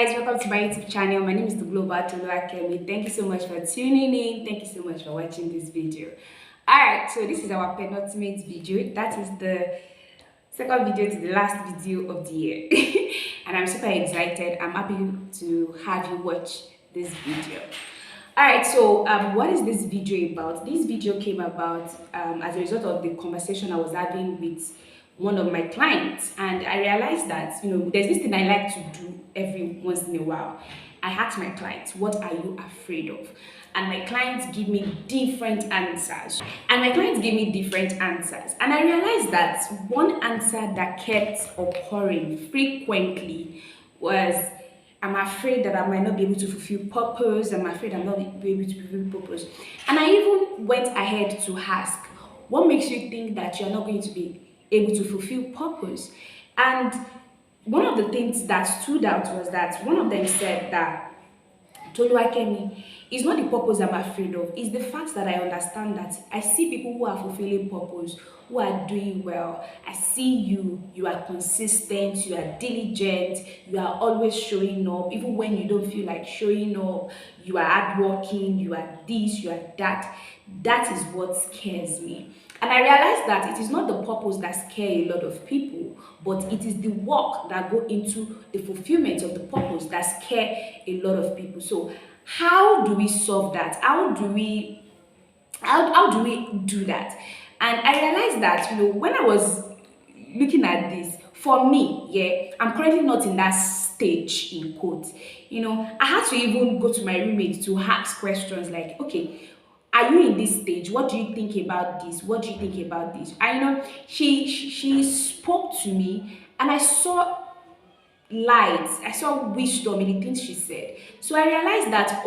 guys, welcome to my YouTube channel. My name is the Global Toluwakemi. Thank you so much for tuning in. Thank you so much for watching this video. Alright, so this is our penultimate video. That is the second video to the last video of the year. And I'm super excited. I'm happy to have you watch this video. Alright, so what is this video about? This video came about as a result of the conversation I was having with one of my clients, and I realized that there's this thing I like to do every once in a while. I ask my clients, what are you afraid of? And my clients give me different answers. And I realized that one answer that kept occurring frequently was, I'm afraid that I might not be able to fulfill purpose. I'm afraid I'm not be able to fulfill purpose. And I even went ahead to ask, what makes you think that you're not going to be able to fulfill purpose? And one of the things that stood out was that one of them said that, Toluwakemi, it's not the purpose I'm afraid of, it's the fact that I understand that I see people who are fulfilling purpose, who are doing well. I see you are consistent, you are diligent, you are always showing up, even when you don't feel like showing up, you are hardworking, you are this, you are that. That is what scares me. And I realized that it is not the purpose that scares a lot of people, but it is the work that go into the fulfillment of the purpose that scares a lot of people. So how do we solve that? How do we do that? And I realized that when I was looking at this, for me, yeah, I'm currently not in that stage in quotes. I had to even go to my roommate to ask questions like, okay, are you in this stage? What do you think about this? What do you think about this? And she spoke to me, and I saw light, I saw wisdom in the things she said. So I realized that,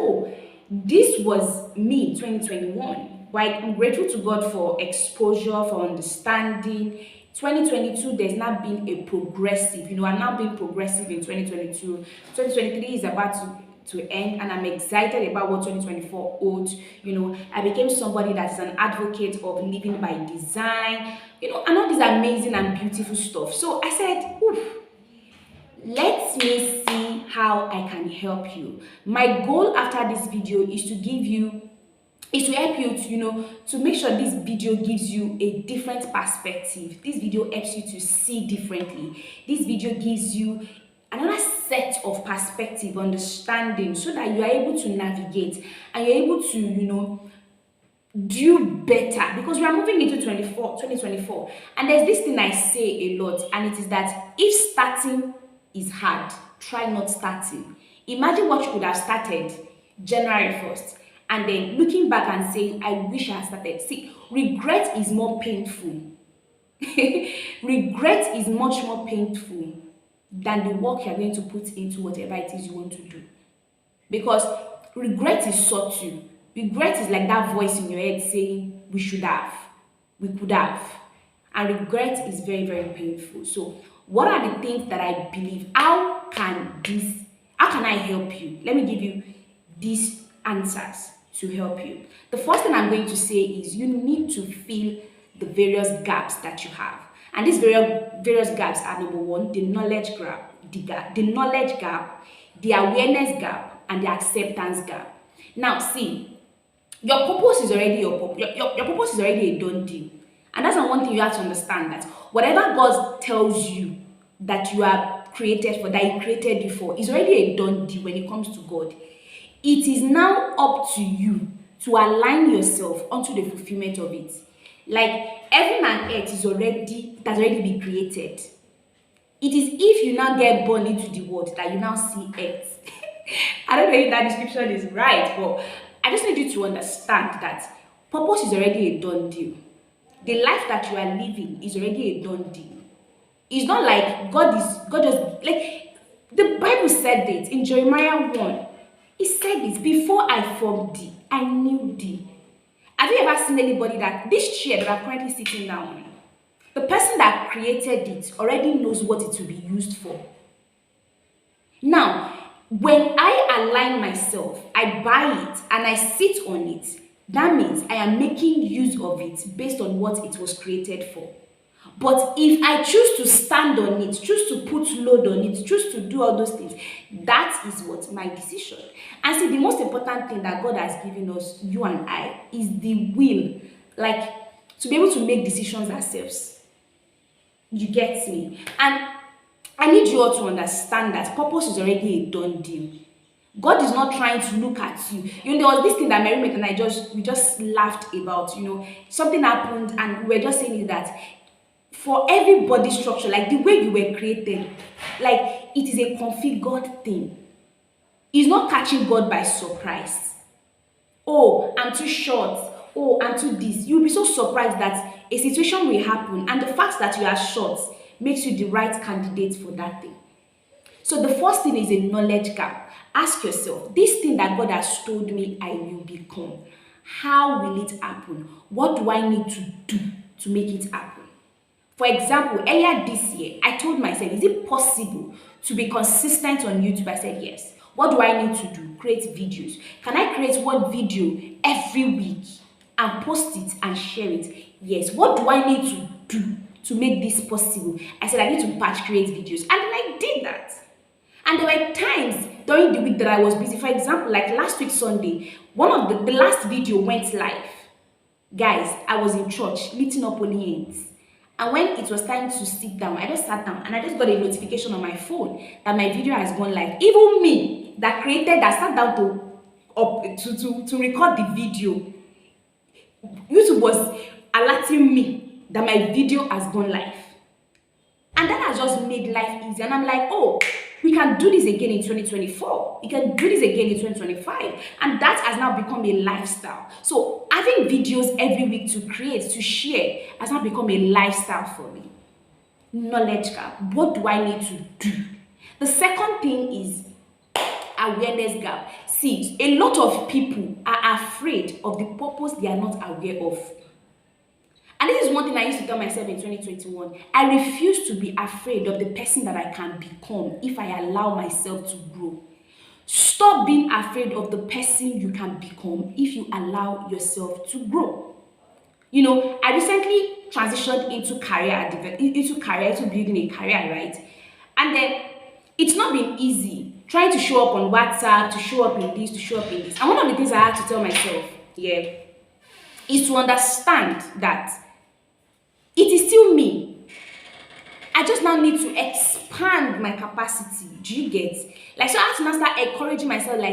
this was me in 2021. Like, I'm grateful to God for exposure, for understanding. 2022, there's not been a progressive, I'm now being progressive in 2022. 2023 is about to end, and I'm excited about what 2024 holds. I became somebody that is an advocate of living by design, and all this amazing and beautiful stuff. So I said, let me see how I can help you. My goal after this video is to help you to make sure this video gives you a different perspective. This video helps you to see differently. This video gives you another set of perspective, understanding, so that you are able to navigate and you're able to do better, because we are moving into 2024, and there's this thing I say a lot, and it is that if starting is hard, try not starting. Imagine what you could have started January 1st, and then looking back and saying, I wish I had started. See, regret is more painful. Regret is much more painful than the work you're going to put into whatever it is you want to do. Because regret is subtle. Regret is like that voice in your head saying, we should have, we could have. And regret is very, very painful. So what are the things that I believe? How can I help you? Let me give you these answers to help you. The first thing I'm going to say is you need to fill the various gaps that you have. And these various gaps are, number one, the knowledge gap, the awareness gap, and the acceptance gap. Now, see, your purpose is already your purpose is already a done deal. And that's not one thing you have to understand, that whatever God tells you that you are created for, that He created you for, is already a done deal when it comes to God. It is now up to you to align yourself onto the fulfillment of it. Like, heaven and earth has already been created. It is if you now get born into the world that you now see earth. I don't know if that description is right, but I just need you to understand that purpose is already a done deal. The life that you are living is already a done deal. It's not like God just, like, the Bible said it in Jeremiah 1. It said this, before I formed thee, I knew thee. Have you ever seen anybody that this chair that I'm currently sitting down on, the person that created it already knows what it will be used for? Now, when I align myself, I buy it and I sit on it, that means I am making use of it based on what it was created for. But if I choose to stand on it, choose to put load on it, choose to do all those things, that that is what my decision. And see, the most important thing that God has given us, you and I, is the will, like to be able to make decisions ourselves. You get me? And I need you all to understand that purpose is already a done deal. God is not trying to look at you. There was this thing that my roommate and I we just laughed about. Something happened, and we were just saying that for every body structure, like the way you were created, like it is a configured thing. It's not catching God by surprise. Oh, I'm too short. Oh, I'm too this. You'll be so surprised that a situation will happen, and the fact that you are short makes you the right candidate for that thing. So the first thing is a knowledge gap. Ask yourself, this thing that God has told me I will become, how will it happen? What do I need to do to make it happen? For example, earlier this year, I told myself, is it possible to be consistent on YouTube? I said yes. What do I need to do? Create videos. Can I create one video every week and post it and share it? Yes. What do I need to do to make this possible? I said I need to batch create videos, and then I did that. And there were times during the week that I was busy. For example, like last week Sunday, one of the last video went live. Guys, I was in church lifting up holy hands, and when it was time to sit down, I just sat down and I just got a notification on my phone that my video has gone live. Even me that sat down to record the video, YouTube was alerting me that my video has gone live. And that has just made life easy. And I'm like, oh, we can do this again in 2024. We can do this again in 2025. And that has now become a lifestyle. So having videos every week to create, to share, has now become a lifestyle for me. Knowledge gap. What do I need to do? The second thing is awareness gap. See, a lot of people are afraid of the purpose they are not aware of. And this is one thing I used to tell myself in 2021. I refuse to be afraid of the person that I can become if I allow myself to grow. Stop being afraid of the person you can become if you allow yourself to grow. I recently transitioned into into building a career, right? And then it's not been easy trying to show up on WhatsApp, to show up in this, to show up in this. And one of the things I had to tell myself, is to understand that it is still me. I just now need to expand my capacity. Do you get? So I have to now start encouraging myself,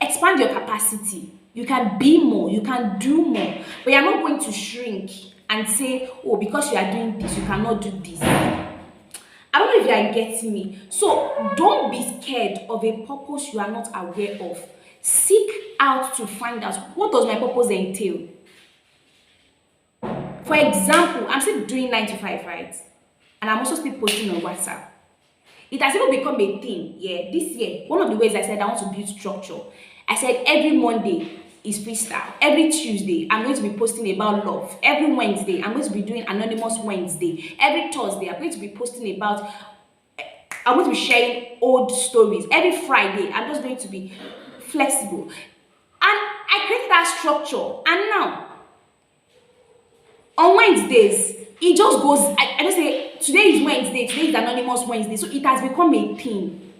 expand your capacity. You can be more, you can do more. But you're not going to shrink and say, oh, because you are doing this, you cannot do this. I don't know if you are getting me. So don't be scared of a purpose you are not aware of. Seek out to find out, what does my purpose entail? For example, I'm still doing 9 to 5, right? And I'm also still posting on WhatsApp. It has even become a thing. This year, one of the ways I said I want to build structure, I said every Monday is freestyle. Every Tuesday, I'm going to be posting about love. Every Wednesday, I'm going to be doing Anonymous Wednesday. Every Thursday, I'm going to be posting about, I'm going to be sharing old stories. Every Friday, I'm just going to be flexible. And I created that structure. And now, on Wednesdays, it just goes, I just say, today is Wednesday, today is Anonymous Wednesday. So it has become a thing.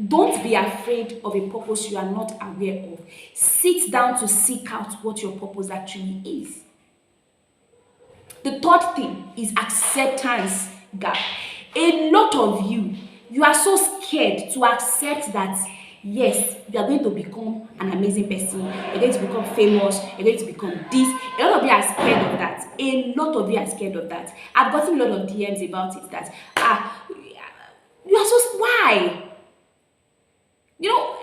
Don't be afraid of a purpose you are not aware of. Sit down to seek out what your purpose actually is. The third thing is acceptance gap. A lot of you are so scared to accept that, yes, you are going to become an amazing person, you're going to become famous, you're going to become this. A lot of you are scared of that. A lot of you are scared of that. I've gotten a lot of DMs about it that, you are so, why?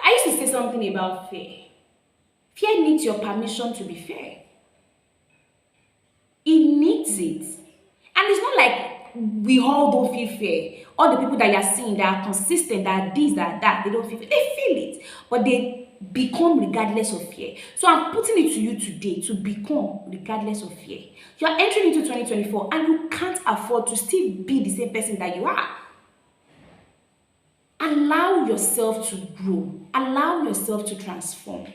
I used to say something about fear. Fear needs your permission to be fair. It needs it. And it's not like we all don't feel fear. All the people that you're seeing that are consistent, that are this, that are that, they don't feel fear. They feel it. But they become regardless of fear. So I'm putting it to you today to become regardless of fear. You're entering into 2024 and you can't afford to still be the same person that you are. Allow yourself to grow. Allow yourself to transform.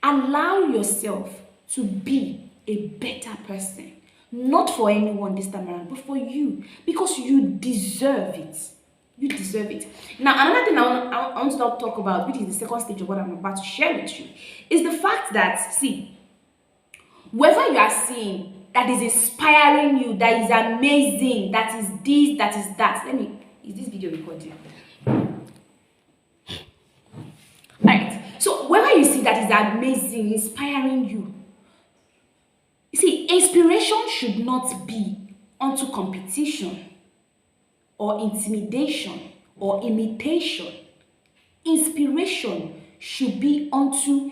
Allow yourself to be a better person. Not for anyone this time around, but for you. Because you deserve it. You deserve it. Now, another thing I want to talk about, which is the second stage of what I'm about to share with you, is the fact that, see, whoever you are seeing that is inspiring you, that is amazing, that is this, that is that. Is this video recording? Right. So, whoever you see that is amazing, inspiring you see, inspiration should not be onto competition or intimidation or imitation. Inspiration should be onto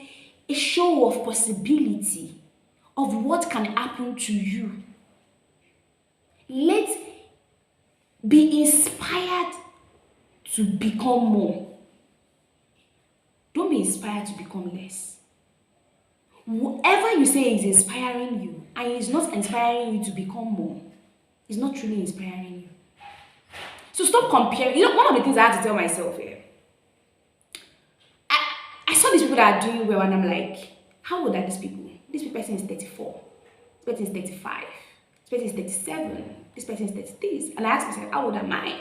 a show of possibility of what can happen to you. Let's be inspired to become more. Don't be inspired to become less. Whoever you say is inspiring you and is not inspiring you to become more, is not truly inspiring you. So stop comparing. You know, one of the things I had to tell myself here, I saw these people that are doing well and I'm like, how old are these people? This person is 34. This person is 35. This person is 37. This person is 33. And I asked myself, how old am I?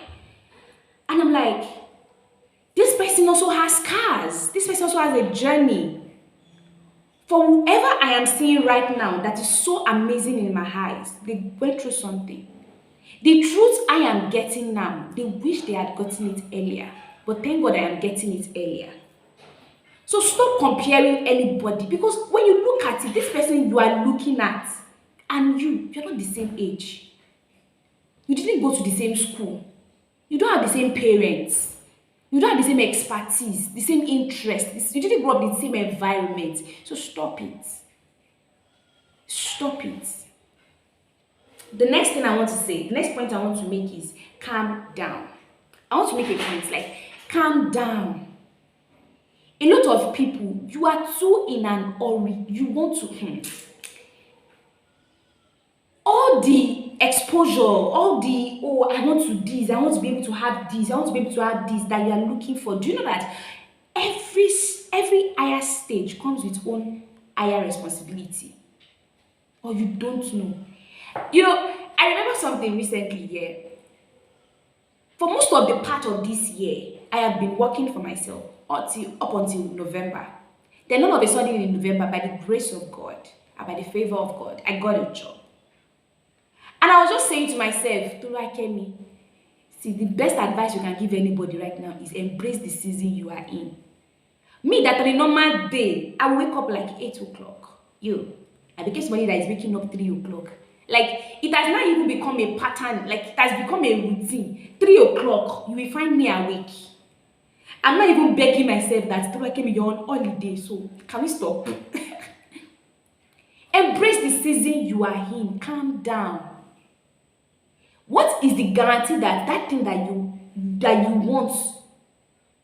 And I'm like, this person also has scars. This person also has a journey. For whoever I am seeing right now that is so amazing in my eyes, they went through something. The truth I am getting now, they wish they had gotten it earlier. But thank God I am getting it earlier. So stop comparing anybody, because when you look at it, this person you are looking at and you're not the same age. You didn't go to the same school. You don't have the same parents. You don't have the same expertise, the same interest. You didn't grow up in the same environment. So stop it. Stop it. The next thing I want to say, the next point I want to make is calm down. I want to make a point like calm down. A lot of people, you are too in an hurry. You want to all the exposure, all the I want to this, I want to be able to have this, I want to be able to have this that you are looking for. Do you know that every higher stage comes with own higher responsibility? Or you don't know? You know, I remember something recently here. For most of the part of this year, I have been working for myself up until November. Then all of a sudden in November, by the grace of God and by the favor of God, I got a job. And I was just saying to myself, Toluwakemi, see, the best advice you can give anybody right now is embrace the season you are in. Me, that on a normal day, I wake up like 8 o'clock. I became somebody that is waking up 3 o'clock. Like, it has not even become a pattern. Like, it has become a routine. 3 o'clock, you will find me awake. I'm not even begging myself that Toluwakemi, you're on holiday, so can we stop? Embrace the season you are in. Calm down. What is the guarantee that that thing that you want,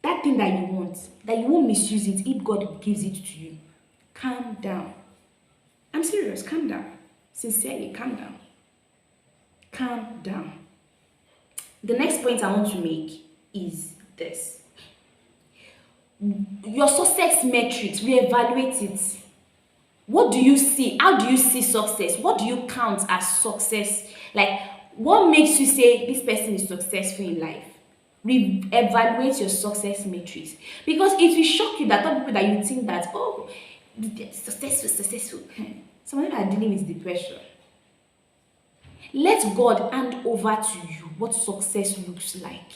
that you won't misuse it if God gives it to you? Calm down. I'm serious. Calm down. Sincerely, calm down. Calm down. The next point I want to make is this. Your success metrics, reevaluate it. What do you see? How do you see success? What do you count as success? Like, what makes you say this person is successful in life? Re-evaluate your success metrics. Because it will shock you that other people that you think that, oh, they're successful. Some of them are dealing with depression. Let God hand over to you what success looks like.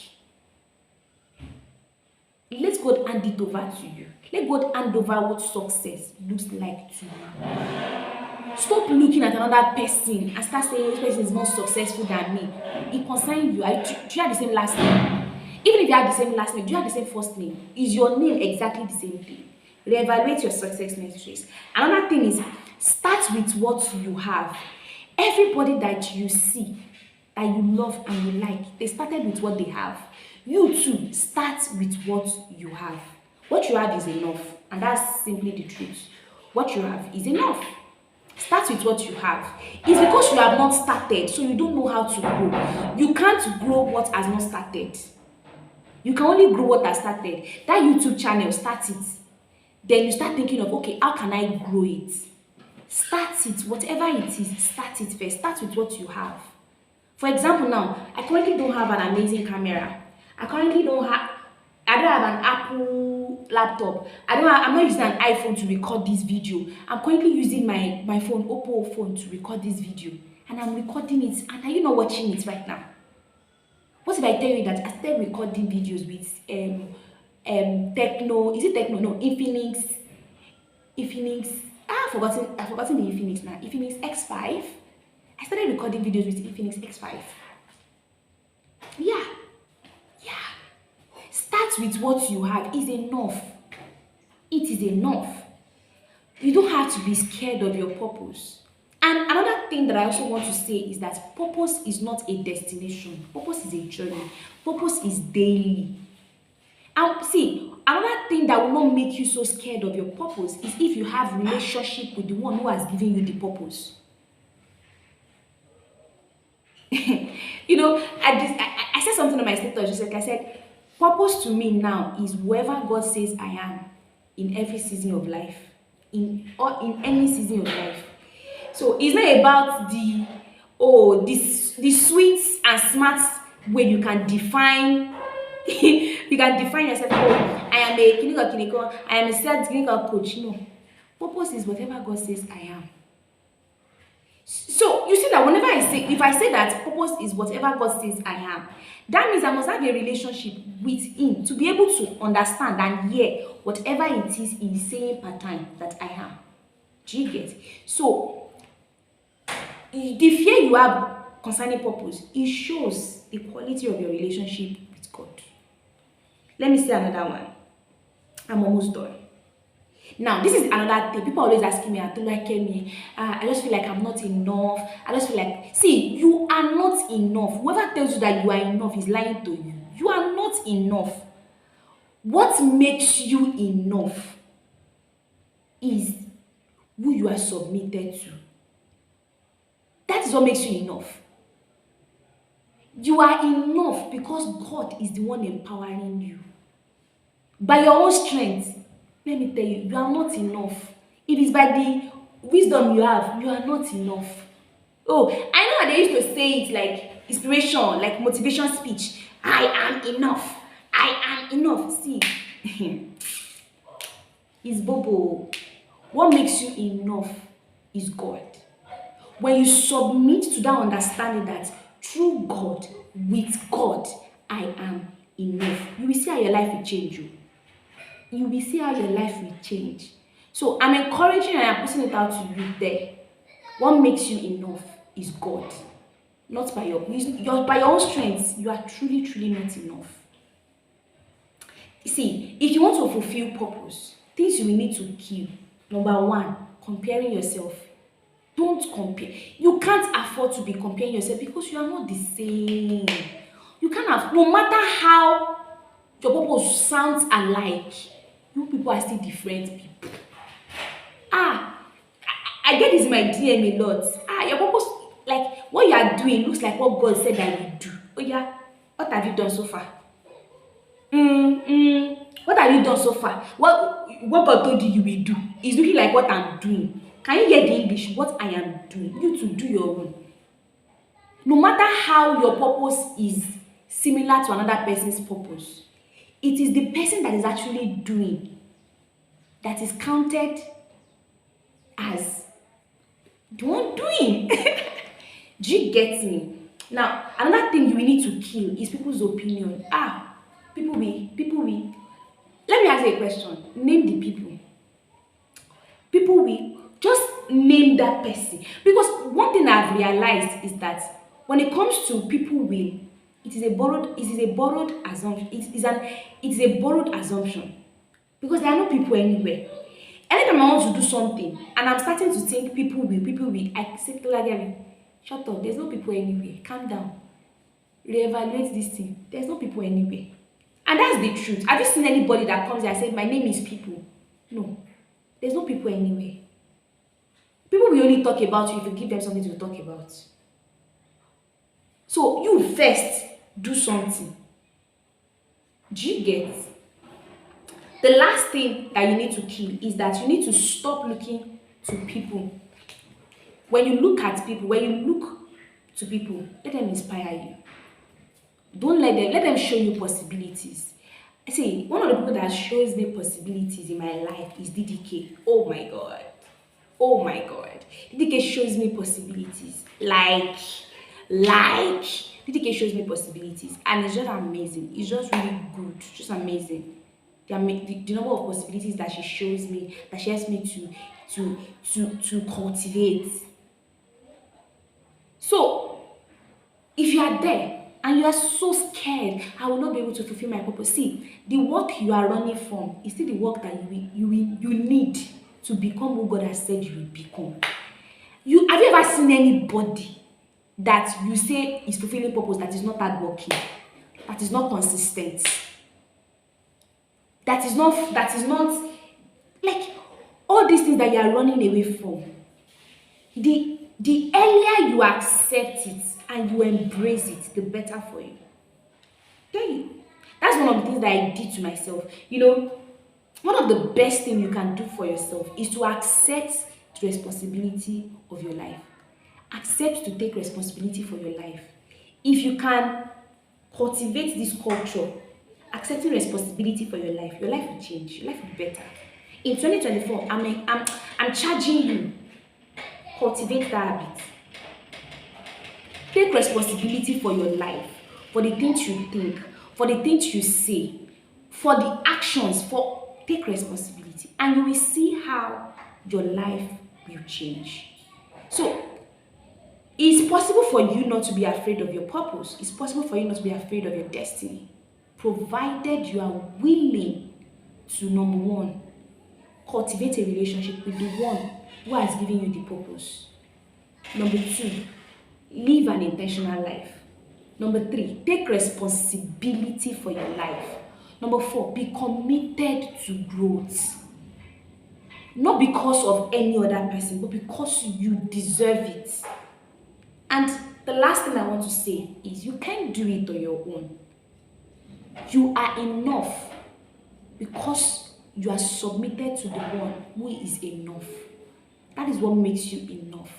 Let God hand it over to you. Let God hand over what success looks like to you. Stop looking at another person and start saying this person is more successful than me. It concerns you. Do you have the same last name? Even if you have the same last name, do you have the same first name? Is your name exactly the same thing? Reevaluate your success metrics. Another thing is start with what you have. Everybody that you see, that you love and you like, they started with what they have. You too, start with what you have. What you have is enough, and that's simply the truth. What you have is enough. Start with what you have. It's because you have not started, so you don't know how to grow. You can't grow what has not started. You can only grow what has started. That YouTube channel, start it. Then you start thinking of, okay, how can I grow it? Start it, whatever it is, start it first. Start with what you have. For example, now, I currently don't have an amazing camera. I currently don't have I don't have an Apple laptop. I'm not using an iPhone to record this video. I'm currently using my phone, Oppo phone, to record this video. And I'm recording it, and are you not watching it right now? What if I tell you that I started recording videos with Techno, is it Techno? No, Infinix. I've forgotten the Infinix now. Infinix X5. I started recording videos with Infinix X5. Yeah, yeah. Start with what you have is enough. It is enough. You don't have to be scared of your purpose. And another thing that I also want to say is that purpose is not a destination. Purpose is a journey. Purpose is daily. And see, another thing that will not make you so scared of your purpose is if you have relationship with the one who has given you the purpose. I said something on my status just like I said, purpose to me now is wherever God says I am in every season of life, in any season of life. So it's not about the sweet and smart way you can define you can define yourself. Oh, I am a clinical, I am a sales clinical coach. No. Purpose is whatever God says I am. So you see that whenever if I say that purpose is whatever God says I am, that means I must have a relationship with Him to be able to understand and hear whatever it is He is saying per time that I am. Do you get? So the fear you have concerning purpose, it shows the quality of your relationship with God. Let me say another one. I'm almost done. Now, this is another thing. People are always asking me, I just feel like I'm not enough. I just feel like, see, you are not enough. Whoever tells you that you are enough is lying to you. You are not enough. What makes you enough is who you are submitted to. That is what makes you enough. You are enough because God is the one empowering you. By your own strength, let me tell you, you are not enough. If it's by the wisdom you have, you are not enough. Oh, I know that they used to say it like inspiration, like motivation speech. I am enough. I am enough. See, it's Bobo. What makes you enough is God. When you submit to that understanding that through God, with God, I am enough, you will see how your life will change you. You will see how your life will change. So I'm encouraging and I'm putting it out to you there. What makes you enough is God. Not by by your own strength, you are truly, truly not enough. You see, if you want to fulfill purpose, things you will need to kill. Number one, comparing yourself. Don't compare. You can't afford to be comparing yourself because you are not the same. You can't have, no matter how your purpose sounds alike, you people are still different people. I get this in my DM a lot. Your purpose, like what you are doing looks like what God said that you do. Oh yeah, what have you done so far? What have you done so far? What God told you will do is looking like what I'm doing. Can you hear the English? What I am doing. You to do your own. No matter how your purpose is similar to another person's purpose, it is the person that is actually doing that is counted as the one doing. Do you get me? Now, another thing you will need to kill is people's opinion. People will. Let me ask you a question. Name the people. People will just name that person. Because one thing I've realized is that when it comes to people will, it is a borrowed assumption. It is a borrowed assumption. Because there are no people anywhere. Anytime I want to do something and I'm starting to think people will, I say to like, shut up, there's no people anywhere. Calm down. Reevaluate this thing. There's no people anywhere. And that's the truth. Have you seen anybody that comes there and says, my name is people? No. There's no people anywhere. People will only talk about you if you give them something to talk about. So you first do something. Do you get? The last thing that you need to kill is that you need to stop looking to people. When you look to people, let them inspire you. Don't let them show you possibilities. See, one of the people that shows me possibilities in my life is DDK. Oh my god. Oh my god. DDK shows me possibilities. Like DDK shows me possibilities. And it's just amazing. It's just really good. Just amazing. The number of possibilities that she shows me, that she helps me to cultivate. So if you are there and you are so scared, I will not be able to fulfill my purpose. See, the work you are running from is still the work that you need to become who God has said you will become. Have you ever seen anybody that you say is fulfilling purpose that is not hardworking, that is not consistent, that is not like all these things that you are running away from? The earlier you accept it and you embrace it, the better for you. Tell you. That's one of the things that I did to myself. One of the best things you can do for yourself is to accept the responsibility of your life. Accept to take responsibility for your life. If you can cultivate this culture, accepting responsibility for your life will change. Your life will be better. In 2024, I'm charging you, cultivate that habit. Take responsibility for your life, for the things you think, for the things you say, for the actions, take responsibility, and you will see how your life will change. So, it's possible for you not to be afraid of your purpose. It's possible for you not to be afraid of your destiny, provided you are willing to, number one, cultivate a relationship with the one who has given you the purpose. Number two, live an intentional life. Number three, take responsibility for your life. Number four, be committed to growth. Not because of any other person, but because you deserve it. And the last thing I want to say is you can't do it on your own. You are enough because you are submitted to the one who is enough. That is what makes you enough.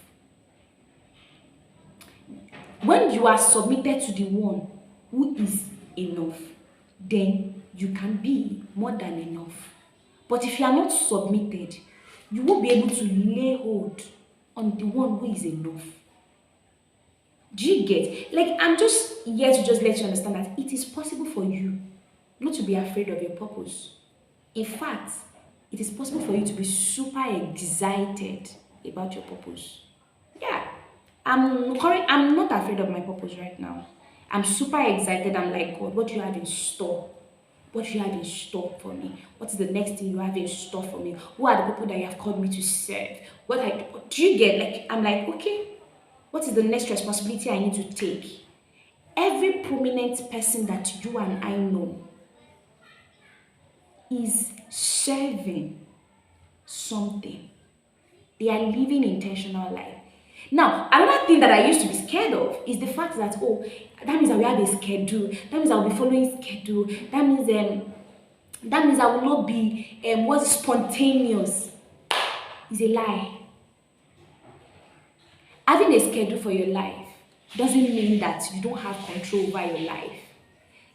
When you are submitted to the one who is enough, then you can be more than enough. But if you are not submitted, you won't be able to lay hold on the one who is enough. Do you get? I'm just here to just let you understand that it is possible for you not to be afraid of your purpose. In fact, it is possible for you to be super excited about your purpose. Yeah. I'm not afraid of my purpose right now. I'm super excited. I'm like, God, what do you have in store? What do you have in store for me? What is the next thing you have in store for me? Who are the people that you have called me to serve? Do you get? I'm like, okay, what is the next responsibility I need to take? Every prominent person that you and I know is serving something. They are living intentional life. Now, another thing that I used to be scared of is the fact that, that means I will have a schedule. That means I will be following schedule. That means I will not be spontaneous. It's a lie. Having a schedule for your life doesn't mean that you don't have control over your life.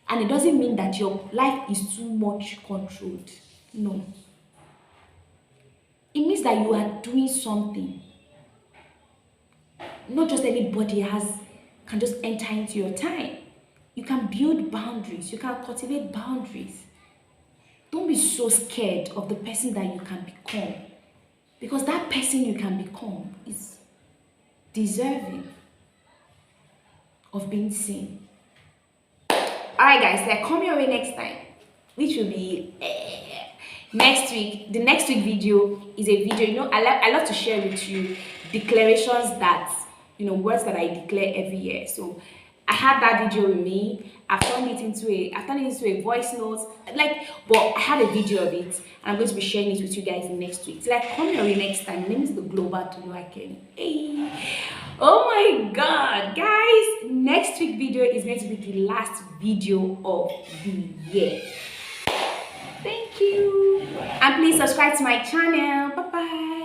And it doesn't mean that your life is too much controlled. No. It means that you are doing something. Not just anybody can just enter into your time. You can build boundaries. You can cultivate boundaries. Don't be so scared of the person that you can become. Because that person you can become is deserving of being seen. Alright guys, come your way next time, which will be next week. The next week video is a video, I love to share with you declarations that, words that I declare every year. So I had that video with me. I've turned it into a voice note, but I have a video of it, and I'm going to be sharing it with you guys next week. So come your way next time. My name is the Global Toluwake. Hey, oh my God, guys! Next week video is going to be the last video of the year. Thank you, and please subscribe to my channel. Bye bye.